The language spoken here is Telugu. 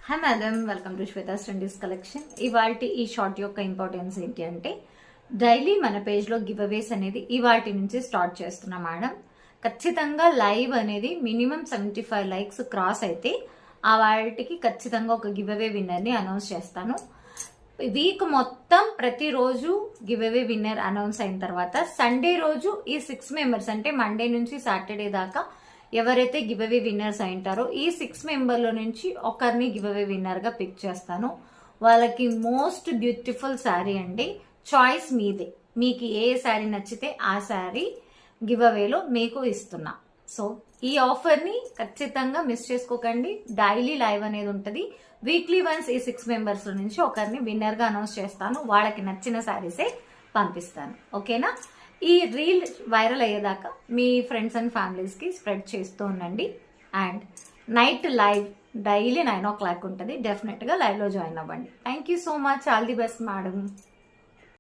Hi madam, welcome to Shweta's trendies collection. ఇవాల్టి ఈ షార్ట్ యొక్క ఇంపార్టెన్స్ ఏంటి అంటే, డైలీ మన పేజ్లో గివ్ అవేస్ అనేది ఇవాల్టి నుంచి స్టార్ట్ చేస్తున్నాం మేడం. ఖచ్చితంగా లైవ్ అనేది మినిమం 75 లైక్స్ క్రాస్ అయితే ఆ వాటికి ఖచ్చితంగా ఒక గివ్ అవే విన్నర్ని అనౌన్స్ చేస్తాను. వీక్ మొత్తం ప్రతిరోజు గివ్ అవే విన్నర్ అనౌన్స్ అయిన తర్వాత సండే రోజు ఈ 6 మెంబర్స్ అంటే మండే నుంచి సాటర్డే దాకా ఎవరైతే గివ్ అవే విన్నర్స్ అయింటారో ఈ 6 మెంబర్ల నుంచి ఒకరిని గివ్ అవే విన్నర్గా పిక్ చేస్తాను. వాళ్ళకి మోస్ట్ బ్యూటిఫుల్ శారీ అండి, చాయిస్ మీదే. మీకు ఏ శారీ నచ్చితే ఆ శారీ గివ్ అవేలో మీకు ఇస్తున్నా. సో ఈ ఆఫర్ని ఖచ్చితంగా మిస్ చేసుకోకండి. డైలీ లైవ్ అనేది ఉంటుంది. వీక్లీ వన్స్ ఈ 6 మెంబర్స్ నుంచి ఒకరిని విన్నర్గా అనౌన్స్ చేస్తాను. వాళ్ళకి నచ్చిన శారీసే పంపిస్తాను. ఓకేనా? ఈ రీల్ వైరల్ అయ్యేదాకా మీ ఫ్రెండ్స్ అండ్ ఫ్యామిలీస్కి స్ప్రెడ్ చేస్తూ ఉండండి. And night live daily 9 o'clock ఉంటుంది. డెఫినెట్గా లైవ్లో జాయిన్ అవ్వండి. Thank you so much. All the best madam.